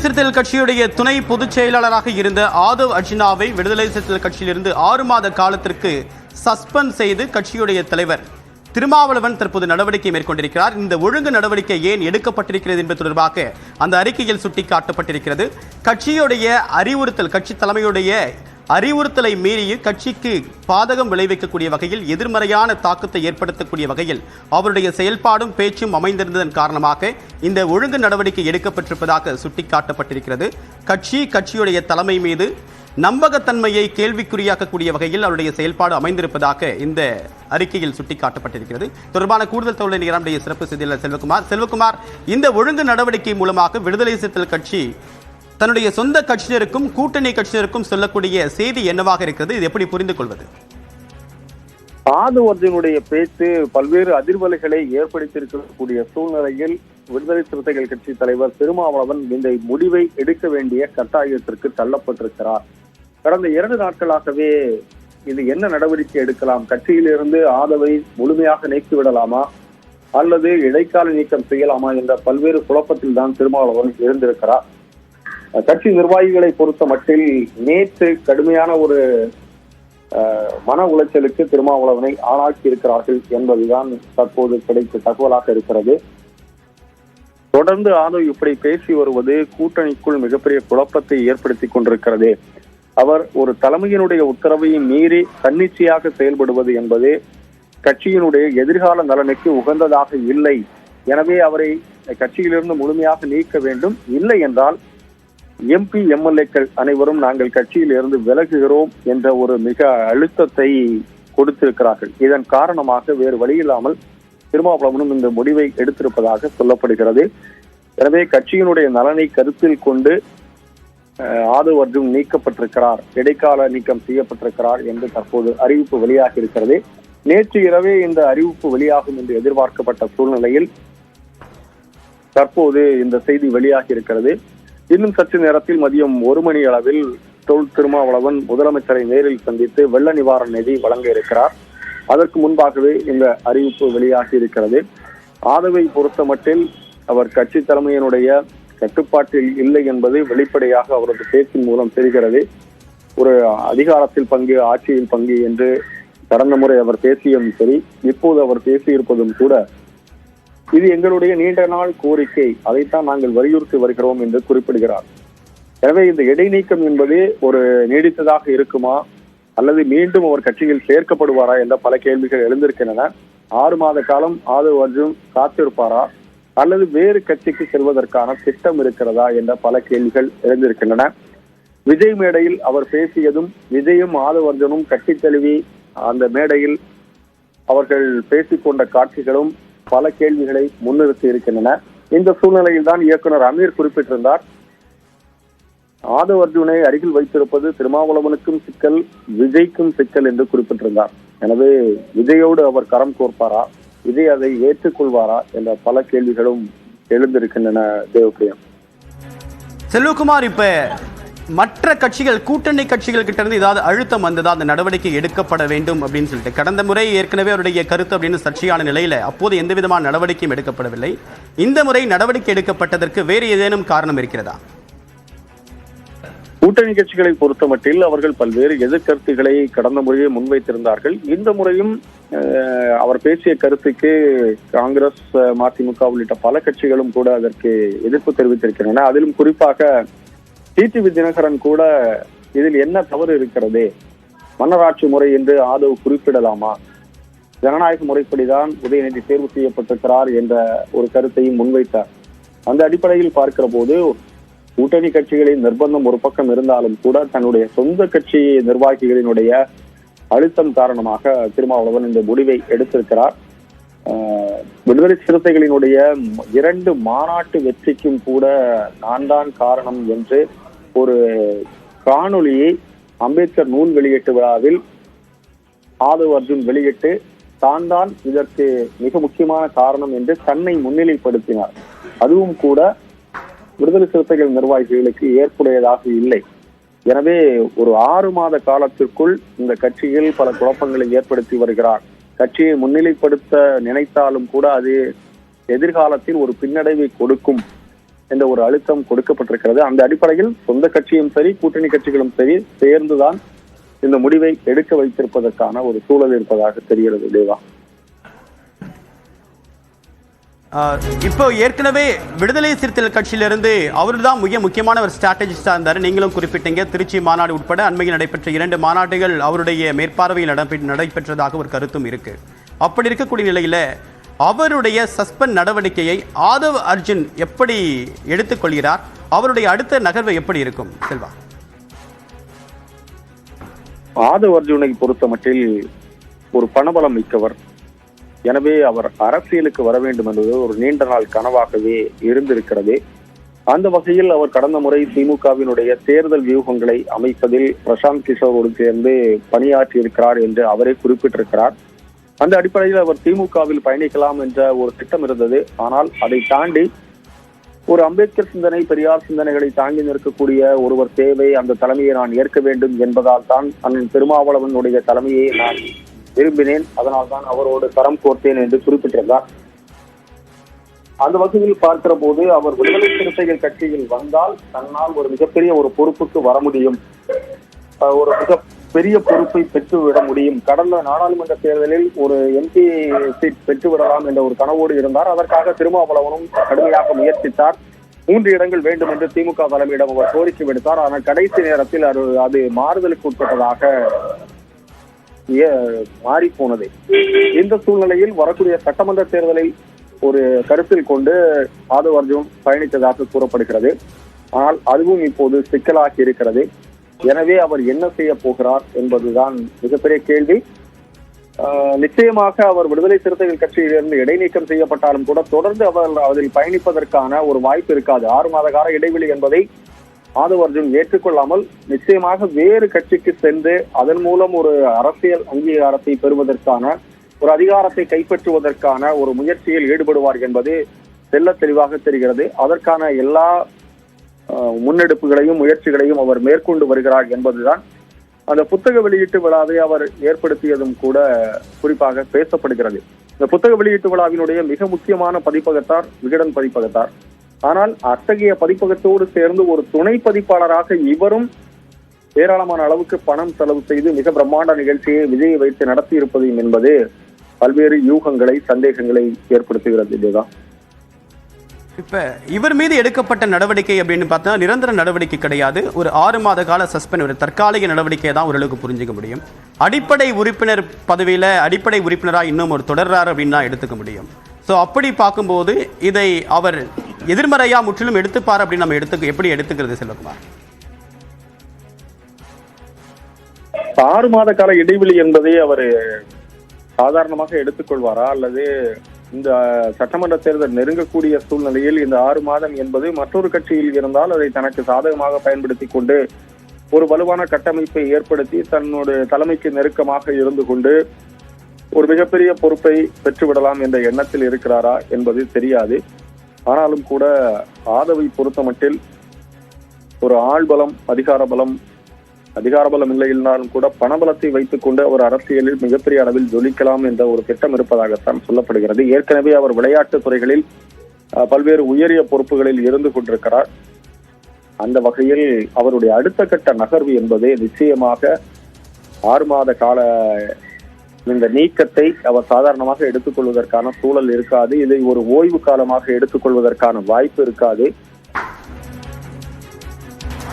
சிறுத்தைகள் கட்சியுடைய துணை பொதுச் செயலாளராக இருந்த ஆதவ் அர்ஜுனாவை விடுதலை சிறுத்தைகள் கட்சியிலிருந்து 6 மாத காலத்திற்கு சஸ்பெண்ட் செய்து கட்சியுடைய தலைவர் திருமாவளவன் தற்போது நடவடிக்கை மேற்கொண்டிருக்கிறார். இந்த ஒழுங்கு நடவடிக்கை ஏன் எடுக்கப்பட்டிருக்கிறது என்பது தொடர்பாக அந்த அறிக்கையில் சுட்டிக்காட்டப்பட்டிருக்கிறது. கட்சியுடைய அறிவுறுத்தல், கட்சி தலைமையுடைய அறிவுறுத்தலை மீறி கட்சிக்கு பாதகம் விளைவிக்கக்கூடிய வகையில், எதிர்மறையான தாக்கத்தை ஏற்படுத்தக்கூடிய வகையில் அவருடைய செயல்பாடும் பேச்சும் அமைந்திருந்ததன் காரணமாக இந்த ஒழுங்கு நடவடிக்கை எடுக்கப்பட்டிருப்பதாக சுட்டிக்காட்டப்பட்டிருக்கிறது. கட்சியுடைய தலைமை மீது நம்பகத்தன்மையை கேள்விக்குறியாக்கக்கூடிய வகையில் அவருடைய செயல்பாடு அமைந்திருப்பதாக இந்த அறிக்கையில் சுட்டிக்காட்டப்பட்டிருக்கிறது. தொடர்பான கூடுதல் தகவலை நம்முடைய சிறப்பு செய்தியாளர் செல்வகுமார், இந்த ஒழுங்கு நடவடிக்கை மூலமாக விடுதலை சிறுத்தைகள் கட்சி தன்னுடைய சொந்த கட்சியினருக்கும் கூட்டணி கட்சியினருக்கும் சொல்லக்கூடிய செய்தி என்னவாக இருக்கிறது? இது எப்படி புரிந்து கொள்வது? ஆதவ் அர்ஜுனுடைய பேச்சு பல்வேறு அதிர்வலைகளை ஏற்படுத்தியிருக்கக்கூடிய சூழ்நிலையில் விடுதலை சிறுத்தைகள் கட்சி தலைவர் திருமாவளவன் இந்த முடிவை எடுக்க வேண்டிய கட்டாயத்திற்கு தள்ளப்பட்டிருக்கிறார். கடந்த 2 நாட்களாகவே இது என்ன நடவடிக்கை எடுக்கலாம், கட்சியிலிருந்து ஆதவை முழுமையாக நீக்கிவிடலாமா அல்லது இடைக்கால நீக்கம் செய்யலாமா என்ற பல்வேறு குழப்பத்தில் தான் திருமாவளவன் இருந்திருக்கிறார். கட்சி நிர்வாகிகளை பொறுத்த மட்டில் நேற்று கடுமையான ஒரு மன உளைச்சலுக்கு திருமாவளவனை ஆளாக்கி இருக்கிறார்கள் என்பதுதான் தற்போது கிடைத்த தகவலாக இருக்கிறது. தொடர்ந்து ஆதவ் இப்படி பேசி வருவது கூட்டணிக்குள் மிகப்பெரிய குழப்பத்தை ஏற்படுத்தி கொண்டிருக்கிறது. அவர் ஒரு தலைமையினுடைய உத்தரவையும் மீறி தன்னிச்சையாக செயல்படுவது என்பது கட்சியினுடைய எதிர்கால நலனுக்கு உகந்ததாக இல்லை. எனவே அவரை கட்சியிலிருந்து முழுமையாக நீக்க வேண்டும். இல்லை என்றால் MP MLAக்கள் அனைவரும் நாங்கள் கட்சியில் இருந்து விலகுகிறோம் என்ற ஒரு மிக அழுத்தத்தை கொடுத்திருக்கிறார்கள். இதன் காரணமாக வேறு வழியில்லாமல் திருமாவளவனும் இந்த முடிவை எடுத்திருப்பதாக சொல்லப்படுகிறது. எனவே கட்சியினுடைய நலனை கருத்தில் கொண்டு ஆதவ் அர்ஜுன் நீக்கப்பட்டிருக்கிறார், இடைக்கால நீக்கம் செய்யப்பட்டிருக்கிறார் என்று தற்போது அறிவிப்பு வெளியாகி இருக்கிறது. நேற்று இரவே இந்த அறிவிப்பு வெளியாகும் என்று எதிர்பார்க்கப்பட்ட சூழ்நிலையில் தற்போது இந்த செய்தி வெளியாகி இருக்கிறது. இன்னும் சற்று நேரத்தில் மதியம் 1 மணி அளவில் திருமாவளவன் முதலமைச்சரை நேரில் சந்தித்து வெள்ள நிவாரண நிதி வழங்க இருக்கிறார். அதற்கு முன்பாகவே இந்த அறிவிப்பு வெளியாகி இருக்கிறது. ஆதவை பொறுத்த மட்டில் அவர் கட்சி தலைமையினுடைய கட்டுப்பாட்டில் இல்லை என்பது வெளிப்படையாக அவரது பேச்சின் மூலம் தெரிகிறது. ஒரு அதிகாரத்தில் பங்கு, ஆட்சியில் பங்கு என்று கடந்த முறை அவர் பேசியதும் சரி, இப்போது அவர் பேசியிருப்பதும் கூட இது எங்களுடைய நீண்ட நாள் கோரிக்கை, அதைத்தான் நாங்கள் வலியுறுத்தி வருகிறோம் என்று குறிப்பிடுகிறார். எனவே இந்த இடைநீக்கம் என்பது ஒரு நீடித்ததாக இருக்குமா அல்லது மீண்டும் அவர் கட்சியில் சேர்க்கப்படுவாரா என்ற பல கேள்விகள் எழுந்திருக்கின்றன. 6 மாத காலம் ஆதவ் அர்ஜுன் காத்திருப்பாரா அல்லது வேறு கட்சிக்கு செல்வதற்கான திட்டம் இருக்கிறதா என்ற பல கேள்விகள் எழுந்திருக்கின்றன. விஜய் மேடையில் அவர் பேசியதும், விஜயும் ஆதவ் அர்ஜுனும் கட்டி தழுவி அந்த மேடையில் அவர்கள் பேசிக்கொண்ட காட்சிகளும் பல கேள்விகளை முன்னிறுத்தி இருக்கின்றன. இந்த சூழ்நிலையில் தான் இயக்குனர் அமீர் குறிப்பிட்டிருந்தார், ஆதவ் அர்ஜுனை அருகில் வைத்திருப்பது திருமாவளவனுக்கும் சிக்கல், விஜய்க்கும் சிக்கல் என்று குறிப்பிட்டிருந்தார். எனவே விஜயோடு அவர் கரம் கோர்ப்பாரா, விஜய் அதை ஏற்றுக்கொள்வாரா என்ற பல கேள்விகளும் எழுந்திருக்கின்றன. தேவப்பிரியா. செல்வகுமார், இப்ப மற்ற கட்சிகள், கூட்டணி கட்சிகள் கிட்ட இருந்து ஏதாவது அழுத்தம் வந்ததா அந்த நடவடிக்கை எடுக்கப்பட வேண்டும் அப்படின்னு சொல்லிட்டு? கடந்த முறை ஏற்கனவே அவருடைய கருத்து அப்படின்னு சர்ச்சையான நிலையில அப்போது எந்த விதமான நடவடிக்கையும் எடுக்கப்படவில்லை. இந்த முறை நடவடிக்கை எடுக்கப்பட்டதற்கு வேறு ஏதேனும் காரணம் இருக்கிறதா? கூட்டணி கட்சிகளை பொறுத்த மட்டில் அவர்கள் பல்வேறு எதிர்கருத்துக்களை கடந்த முறையே முன்வைத்திருந்தார்கள். இந்த முறையும் அவர் பேசிய கருத்துக்கு காங்கிரஸ், மதிமுக உள்ளிட்ட பல கட்சிகளும் கூட அதற்கு எதிர்ப்பு தெரிவித்திருக்கின்றன. அதிலும் குறிப்பாக டிடிவி தினகரன் கூட இதில் என்ன தவறு இருக்கிறது, மன்னராட்சி முறை என்று ஆதவ் குறிப்பிடலாமா, ஜனநாயக முறைப்படிதான் உதயநிதி தேர்வு செய்யப்பட்டிருக்கிறார் என்ற ஒரு கருத்தையும் முன்வைத்தார். அந்த அடிப்படையில் பார்க்கிற போது கூட்டணி கட்சிகளின் நிர்பந்தம் ஒரு பக்கம் இருந்தாலும் கூட தன்னுடைய சொந்த கட்சி நிர்வாகிகளினுடைய அழுத்தம் காரணமாக திருமாவளவன் இந்த முடிவை எடுத்திருக்கிறார். விடுதலை சிறுத்தைகளினுடைய 2 மாநாட்டு வெற்றிக்கும் கூட நான் தான் காரணம் என்று ஒரு காணொலியை அம்பேத்கர் நூல் வெளியீட்டு விழாவில் ஆதவ் அர்ஜுன் வெளியிட்டு தான் இதற்கு மிக முக்கியமான காரணம் என்று தன்னை முன்னிலைப்படுத்தினார். அதுவும் கூட விடுதலை சிறுத்தைகள் நிர்வாகிகளுக்கு ஏற்புடையதாக இல்லை. எனவே ஒரு 6 மாத காலத்திற்குள் இந்த கட்சியில் பல குழப்பங்களை ஏற்படுத்தி வருகிறார். கட்சியை முன்னிலைப்படுத்த நினைத்தாலும் கூட அது எதிர்காலத்தில் ஒரு பின்னடைவை கொடுக்கும் என்ற ஒரு அழுத்தம் கொடுக்கப்பட்டிருக்கிறது. அந்த அடிப்படையில் சொந்த கட்சியும் சரி, கூட்டணி கட்சிகளும் சரி சேர்ந்துதான் இந்த முடிவை எடுக்க வைத்திருப்பதற்கான ஒரு சூழல் இருப்பதாக தெரிகிறது. தேவா, இப்போ ஏற்கனவே விடுதலை சிறுத்தைகள் கட்சியிலிருந்து அவர் தான் மிக முக்கியமான ஒரு ஸ்ட்ராட்டஜிஸ்டா இருந்தார். நீங்களும் குறிப்பிட்டீங்க, திருச்சி மாநாடு உட்பட அண்மையில் நடைபெற்ற 2 மாநாடுகள் அவருடைய மேற்பார்வையில் நடைபெற்றதாக ஒரு கருத்தும் இருக்கு. அப்படி இருக்கக்கூடிய நிலையில அவருடைய சஸ்பெண்ட் நடவடிக்கையை ஆதவ் அர்ஜுன் எப்படி எடுத்துக்கொள்கிறார்? அவருடைய அடுத்த நகர்வு எப்படி இருக்கும் செல்வா? ஆதவ் அர்ஜுனை பொறுத்த மட்டில் ஒரு பணபலம் மிக்கவர். எனவே அவர் அரசியலுக்கு வர வேண்டும் என்பது ஒரு நீண்ட நாள் கனவாகவே இருந்திருக்கிறது. அந்த வகையில் அவர் கடந்த முறை திமுகவினுடைய தேர்தல் வியூகங்களை அமைப்பதில் பிரசாந்த் கிஷோரோடு சேர்ந்து பணியாற்றி இருக்கிறார் என்று அவரே குறிப்பிட்டிருக்கிறார். அந்த அடிப்படையில் அவர் திமுகவில் பயணிக்கலாம் என்ற ஒரு திட்டம் இருந்தது. ஆனால் அதை தாண்டி ஒரு அம்பேத்கர் சிந்தனை, பெரியார் சிந்தனைகளை தாங்கி நிற்கக்கூடிய ஒருவர் தேவை, அந்த தலைமையை நான் ஏற்க வேண்டும் என்பதால் தான் அண்ணன் திருமாவளவனுடைய தலைமையை நான் விரும்பினேன், அதனால் தான் அவரோடு கரம் கோர்த்தேன் என்று குறிப்பிட்டிருந்தார். அந்த வகையில் பார்க்கிற போது அவர் விடுதலை சிறுத்தைகள் கட்சியில் வந்தால் தன்னால் ஒரு மிகப்பெரிய ஒரு பொறுப்புக்கு வர முடியும், ஒரு மிக பெரிய பொறுப்பை பெற்றுவிட முடியும், கடந்த நாடாளுமன்ற தேர்தலில் ஒரு எம்பி சீட் பெற்றுவிடலாம் என்ற ஒரு கனவோடு இருந்தார். அதற்காக திருமாவளவனும் கடுமையாக முயற்சித்தார். 3 இடங்கள் வேண்டும் என்று திமுக தலைமையிடம் அவர் கோரிக்கை விடுத்தார். ஆனால் கடைசி நேரத்தில் அது மாறுதலுக்கு உட்பட்டதாக மாறி போனது. இந்த சூழ்நிலையில் வரக்கூடிய சட்டமன்ற தேர்தலை ஒரு கருத்தில் கொண்டு ஆதவ் அர்ஜுன் பயணித்ததாக கூறப்படுகிறது. ஆனால் அதுவும் இப்போது சிக்கலாகி இருக்கிறது. எனவே அவர் என்ன செய்ய போகிறார் என்பதுதான் மிகப்பெரிய கேள்வி. நிச்சயமாக அவர் விடுதலை சிறுத்தைகள் கட்சியிலிருந்து இடைநீக்கம் செய்யப்பட்டாலும் கூட தொடர்ந்து அவர் அதில் பயணிப்பதற்கான ஒரு வாய்ப்பு இருக்காது. 6 மாத கால இடைவெளி என்பதை ஆதவ் அர்ஜுன் ஏற்றுக்கொள்ளாமல் நிச்சயமாக வேறு கட்சிக்கு சென்று அதன் மூலம் ஒரு அரசியல் அங்கீகாரத்தை பெறுவதற்கான, ஒரு அதிகாரத்தை கைப்பற்றுவதற்கான ஒரு முயற்சியில் ஈடுபடுவார் என்பது தெல்ல தெளிவாக தெரிகிறது. அதற்கான எல்லா முன்னெடுப்புகளையும் முயற்சிகளையும் அவர் மேற்கொண்டு வருகிறார் என்பதுதான் அந்த புத்தக வெளியீட்டு விழாவை அவர் ஏற்படுத்தியதும் கூட குறிப்பாக பேசப்படுகிறது. இந்த புத்தக வெளியீட்டு விழாவினுடைய மிக முக்கியமான பதிப்பகத்தார் விகடன் பதிப்பகத்தார். ஆனால் அத்தகைய பதிப்பகத்தோடு சேர்ந்து ஒரு துணை பதிப்பாளராக இவரும் ஏராளமான அளவுக்கு பணம் செலவு செய்து மிக பிரம்மாண்ட நிகழ்ச்சியை விஜயை வைத்து நடத்தி இருப்பது என்பது பல்வேறு யூகங்களை, சந்தேகங்களை ஏற்படுத்துகிறது. இதுதான் இப்ப இவர் மீது எடுக்கப்பட்ட நடவடிக்கை அப்படின்னு பார்த்தா நிரந்தர நடவடிக்கை கிடையாது. ஒரு 6 மாத கால சஸ்பெண்ட், ஒரு தற்காலிக நடவடிக்கையை தான் ஓரளவுக்கு புரிஞ்சுக்க முடியும். அடிப்படை உறுப்பினர் பதவியில அடிப்படை உறுப்பினராக இன்னும் ஒரு தொடர்றாரு அப்படின்னு தான் எடுத்துக்க முடியும். ஸோ அப்படி பார்க்கும்போது இதை அவர் எதிர்மறையா முற்றிலும் எடுத்துப்பார் அப்படின்னு நம்ம எப்படி எடுத்துக்கிறது செல்வகுமார்? 6 மாத கால இடைவெளி என்பதை அவர் சாதாரணமாக எடுத்துக்கொள்வாரா, அல்லது இந்த சட்டமன்ற தேர்தல் நெருங்கக்கூடிய சூழ்நிலையில் இந்த 6 மாதம் என்பது மற்றொரு கட்சியில் இருந்தால் அதை தனக்கு சாதகமாக பயன்படுத்தி கொண்டு ஒரு வலுவான கட்டமைப்பை ஏற்படுத்தி தன்னுடைய தலைமைக்கு நெருக்கமாக இருந்து கொண்டு ஒரு மிகப்பெரிய பொறுப்பை பெற்றுவிடலாம் என்ற எண்ணத்தில் இருக்கிறாரா என்பது தெரியாது. ஆனாலும் கூட ஆதவை பொறுத்த மட்டில் ஒரு ஆள்பலம், அதிகார பலம் இல்லை இருந்தாலும் கூட பணபலத்தை வைத்துக் கொண்டு அவர் அரசியலில் மிகப்பெரிய அளவில் ஜொலிக்கலாம் என்ற ஒரு திட்டம் இருப்பதாகத்தான் சொல்லப்படுகிறது. ஏற்கனவே அவர் விளையாட்டுத் துறைகளில் பல்வேறு உயரிய பொறுப்புகளில் இருந்து கொண்டிருக்கிறார். அந்த வகையில் அவருடைய அடுத்த கட்ட நகர்வு என்பது நிச்சயமாக 6 மாத கால இந்த நீக்கத்தை அவர் சாதாரணமாக எடுத்துக்கொள்வதற்கான சூழல் இருக்காது. இதை ஒரு ஓய்வு காலமாக எடுத்துக்கொள்வதற்கான வாய்ப்பு இருக்காது.